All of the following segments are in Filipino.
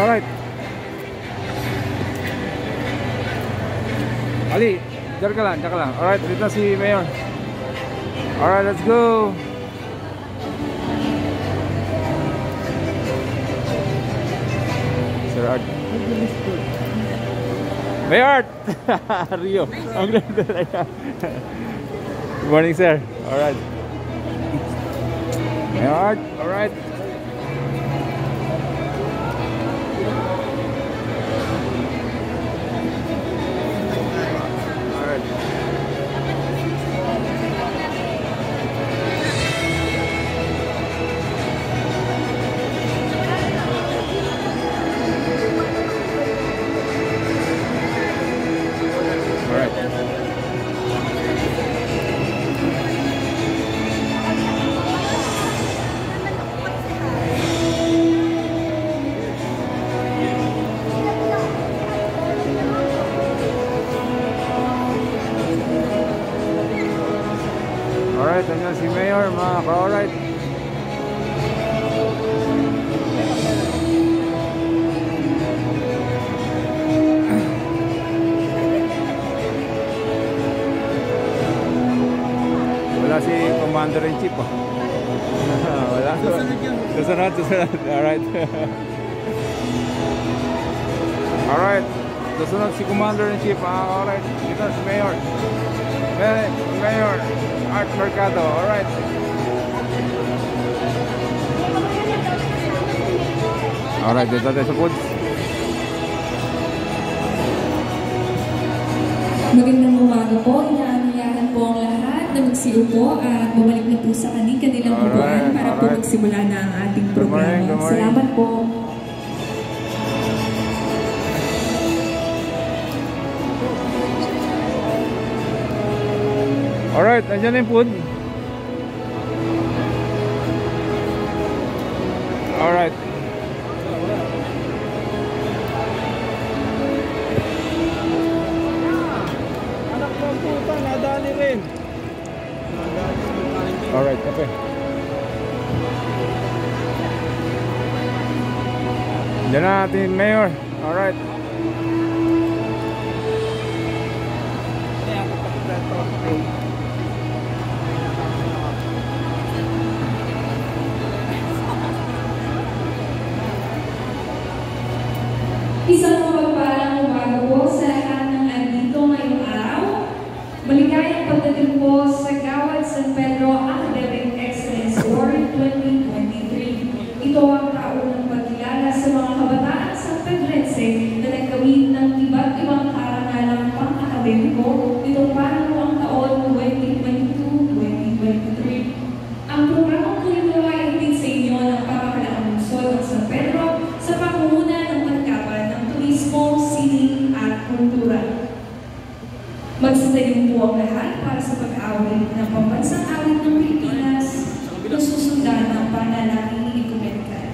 Alright. Ali, diyan ka lang. Alright, dito si Mayor. Alright, let's go. Sir Art. Mayor Art! Rio. Ang ganda na yan. Good morning, sir. Alright. Mayor Art, alright. Alright, hanggang si Mayor, mga ka-alright. Wala si Commander-in-Chief oh. Wala. Susunod. Alright. Alright. Susunod si Commander-in-Chief, mga ka-alright. Dito si Mayor. Mayor Art Mercado, alright. Alright, dito tayo sa foods. Magandang umaga po. Inaanyayahan po ang lahat na magsiupo at bumalik na po sa kanilang upuan para po magsimula na ang ating programa. Salamat po. Alright, nandiyan na yung food. Alright. Anak ng puta, nadali rin. Alright, kape. Diyan na ating Mayor. Alright. Isang mapagpalang umaga po sa lahat ng nandito ngayong araw. Maligayang pagdating po sa Gawad San Pedro Academic Excellence Award 2023. Ito ang taunang pagkilala sa mga kabataan sa Pedrense na nagkawin ng iba't ibang karangalang pang-akademiko nitong panguluang taon 2022-2023. Ang programang ito ay hatid sa inyo ng pamahalaang lungsod ng San Pedro sa pangunguna ng Pagkapan ng Turismo, Sining at Kultura. Magsitayo po ang lahat para sa pag-awit ng pambansang awit ng Pilipinas na susundan ng panalangin ni Ikumenkan.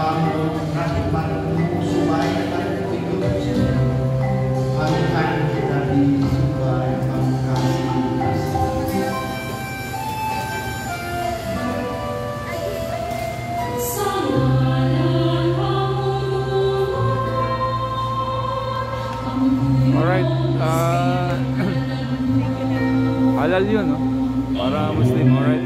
Panginoon at magsubayan tayo ng Diyos. Amin kita di subay ang kasilas. Alright, halal yun, no? Para Muslim, alright?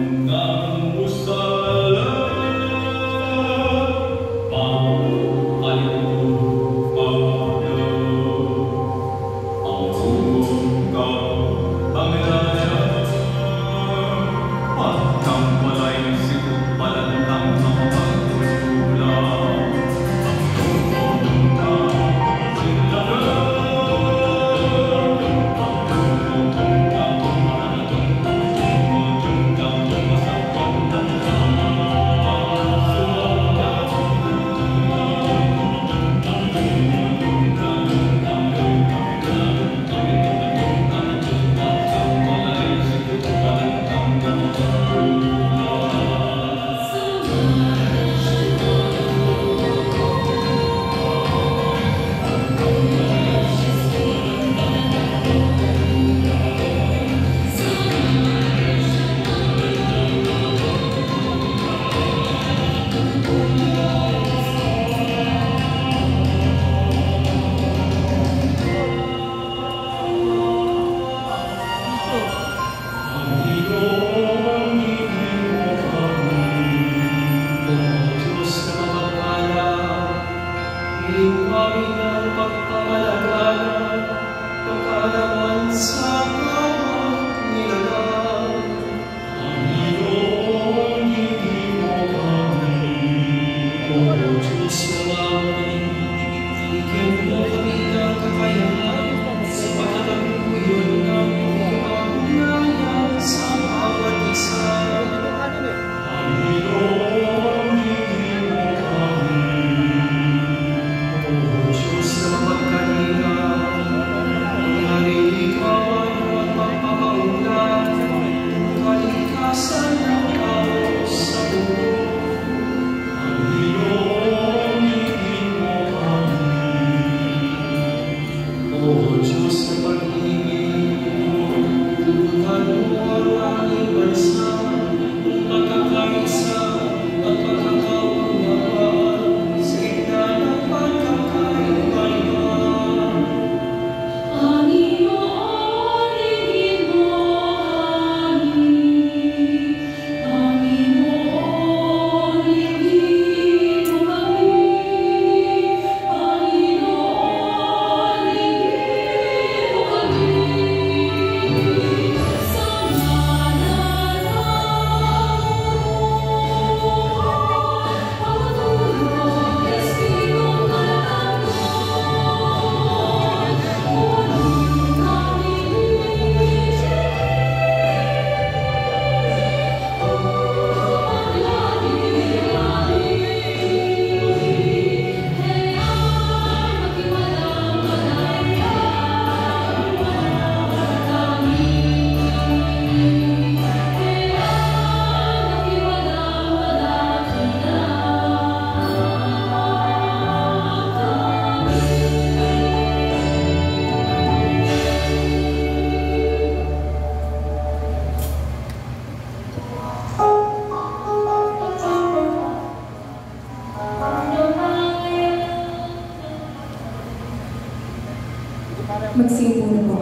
Magsiupo na po.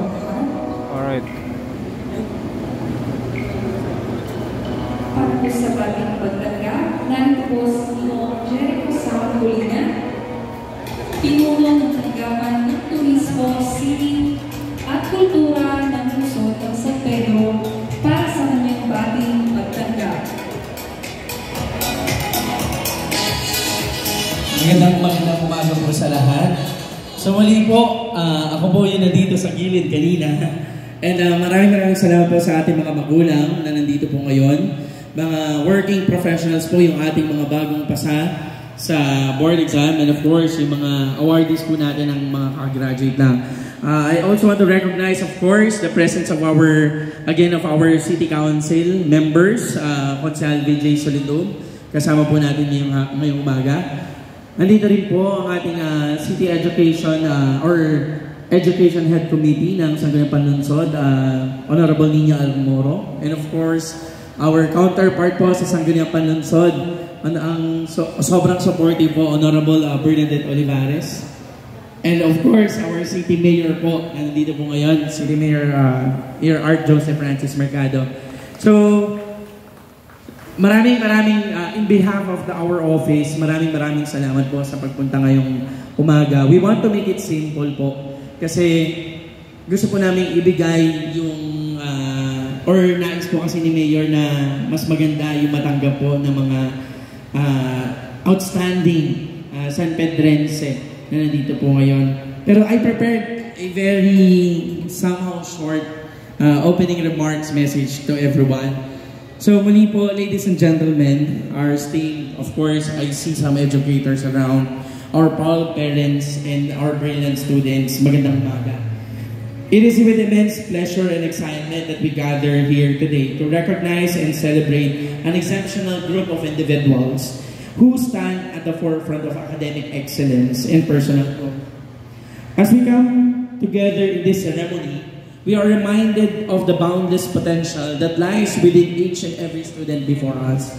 Alright. Para po sa bagong pagtanggap, narito po si Jericho Samapulina, pinuno ng tanggapan ng Turismo, City at Kultura ng Luzon ng San Pedro para sa kanyang bagong pagtanggap. Magandang umaga po sa lahat. So muli po, ako po yung nandito sa gilid kanina. And maraming salamat po sa ating mga magulang na nandito po ngayon. Mga working professionals po, yung ating mga bagong pasa sa board exam. And of course, yung mga awardees po natin ng mga graduate na. I also want to recognize, of course, the presence of our City Council members, Consal Vijay Solidum. Kasama po natin ngayong umaga. Nandito rin po ang ating City Education or Education Head Committee ng Sangguniang Panlunsod, Honorable Nina Almoro. And of course, our counterpart po sa Sangguniang Panlunsod, sobrang supportive po, Honorable Bernadette Olivares. And of course, our City Mayor po, nandito po ngayon, City Mayor Art Joseph Francis Mercado. So, maraming in behalf of our office, maraming salamat po sa pagpunta ngayong umaga. We want to make it simple po kasi gusto po namin ibigay yung or nais po kasi ni Mayor na mas maganda yung matanggap po ng mga outstanding San Pedrense na nandito po ngayon. Pero I prepared a very somehow short opening remarks message to everyone. So muli po, ladies and gentlemen, our stay, of course, I see some educators around, our proud parents, and our brilliant students. Magandang umaga. It is with immense pleasure and excitement that we gather here today to recognize and celebrate an exceptional group of individuals who stand at the forefront of academic excellence and personal growth. As we come together in this ceremony, we are reminded of the boundless potential that lies within each and every student before us.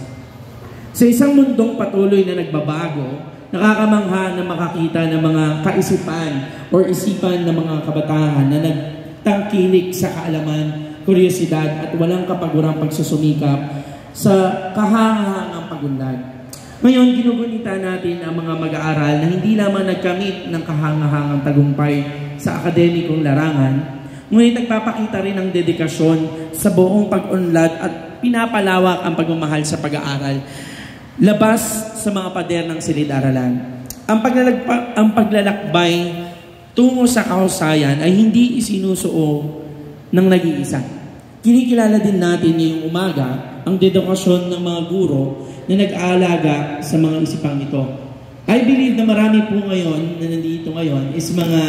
Sa isang mundong patuloy na nagbabago, nakakamangha na makakita ng mga kaisipan o isipan ng mga kabataan na nagtangkilik sa kaalaman, kuryosidad at walang kapagurang pagsusumikap sa kahangahangang pagunlad. Ngayon, ginugunita natin ang mga mag-aaral na hindi lamang nagkamit ng kahangahangang tagumpay sa akademikong larangan, ngunit nagpapakita rin ng dedikasyon sa buong pag-unlad at pinapalawak ang pagmamahal sa pag-aaral labas sa mga pader ng silid-aralan. Ang paglalakbay tungo sa kahusayan ay hindi isinusuo ng nag-iisa. Kinikilala din natin ngayong umaga ang dedikasyon ng mga guro na nag-aalaga sa mga isipang ito. I believe na marami po ngayon na nandito ngayon is mga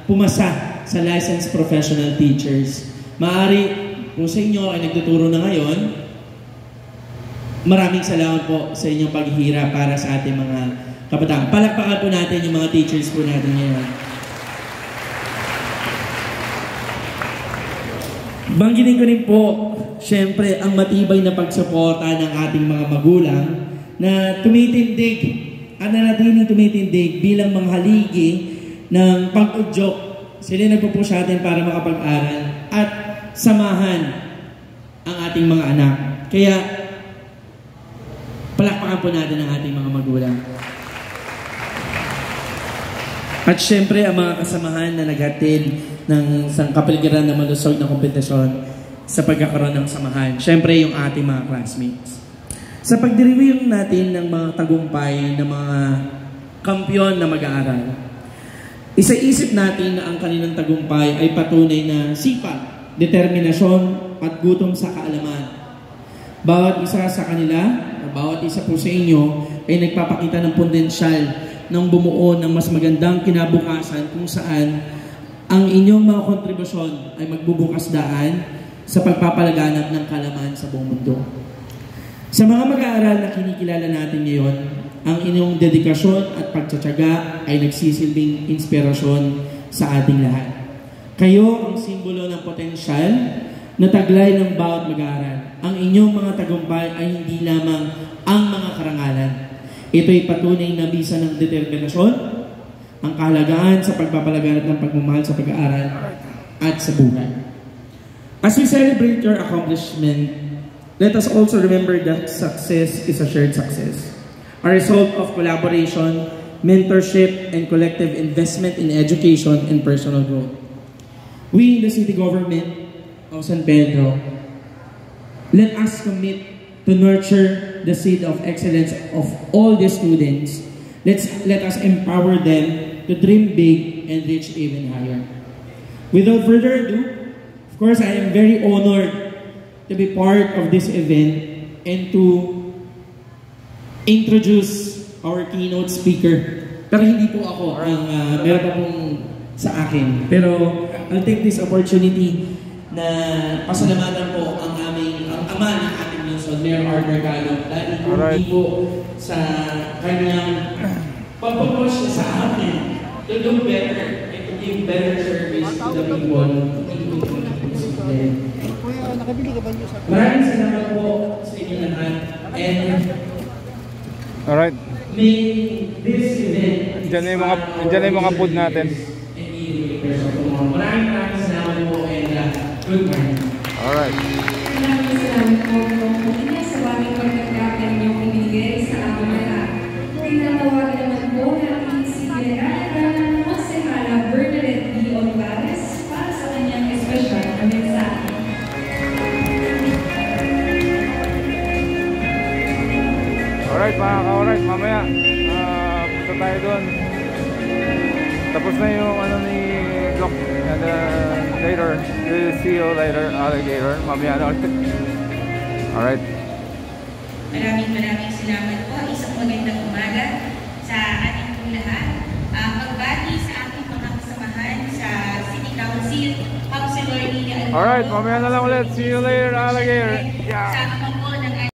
pumasa sa licensed professional teachers. Maaari kung sa inyo ay nagtuturo na ngayon, maraming salamat po sa inyong paghihirap para sa ating mga kabataan. Palakpakan po natin yung mga teachers po natin ngayon. Banggitin ko rin po, syempre, ang matibay na pagsuporta ng ating mga magulang na tumitindig at nanatiling tumitindig bilang mga haligi ng pag-udyok. Sila nagpo-push natin para makapag-aral at samahan ang ating mga anak. Kaya, palakpakan po natin ang ating mga magulang. At syempre, ang mga kasamahan na naghatid ng isang kapaligiran na malusog na kompetisyon sa pagkakaroon ng samahan. Syempre, yung ating mga classmates. Sa pagdiriwang natin ng mga tagumpay ng mga kampiyon na mag-aaral, isa-isip natin na ang kanilang tagumpay ay patunay na sipag, determinasyon at gutom sa kaalaman. Bawat isa sa kanila, o bawat isa po sa inyo, ay nagpapakita ng potensyal ng bumuo ng mas magandang kinabukasan kung saan ang inyong mga kontribusyon ay magbubukas daan sa pagpapalaganap ng kaalaman sa buong mundo. Sa mga mag-aaral na kinikilala natin ngayon, ang inyong dedikasyon at pagtsatsaga ay nagsisilbing inspirasyon sa ating lahat. Kayo ang simbolo ng potensyal na taglay ng bawat mag-aaral. Ang inyong mga tagumpay ay hindi lamang ang mga karangalan. Ito'y patunay na bisa ng determinasyon, ang kahalagaan sa pagpapalaganap ng pagmamahal sa pag-aaral at sa buhay. As we celebrate your accomplishment, let us also remember that success is a shared success, a result of collaboration, mentorship, and collective investment in education and personal growth. We in the city government of San Pedro, let us commit to nurture the seed of excellence of all the students. Let us empower them to dream big and reach even higher. Without further ado, of course, I am very honored to be part of this event and to introduce our keynote speaker. Pero hindi po ako ang meron pa pong sa akin. Pero I'll take this opportunity na pasalamatan po ang ama ng ating lungsod, Mayor Art Mercado, dahil hindi po sa kanyang pag-push niya sa atin to do better and to give better service to the people. Kuya, nakabili ka ba niyo sa... Maraming salamat po sa inyo lahat. And Alright. may this event... Diyan na yung mga food natin. Maraming salamat po and good morning. Alright. Maraming salamat po kanina sa bagay pagkakaroon niyong ibinigay sa aming lahat. Tinatawagan naman po natin si General Monsehala Bernadette D. Olivares para sa kanyang espesyal na mensahe. Alright mga ka-alright, mamaya punta tayo doon. Tapos na yung ano ni Doc, and later, we'll see you later, alligator, mamaya na ulit. Alright. Maraming salamat po. Isang magandang umaga sa ating pong lahat. Magbati sa ating mga kasamahan sa City Council, Councilor Lilia. Alright, mamaya na lang ulit. See you later, alligator. Yeah. Sa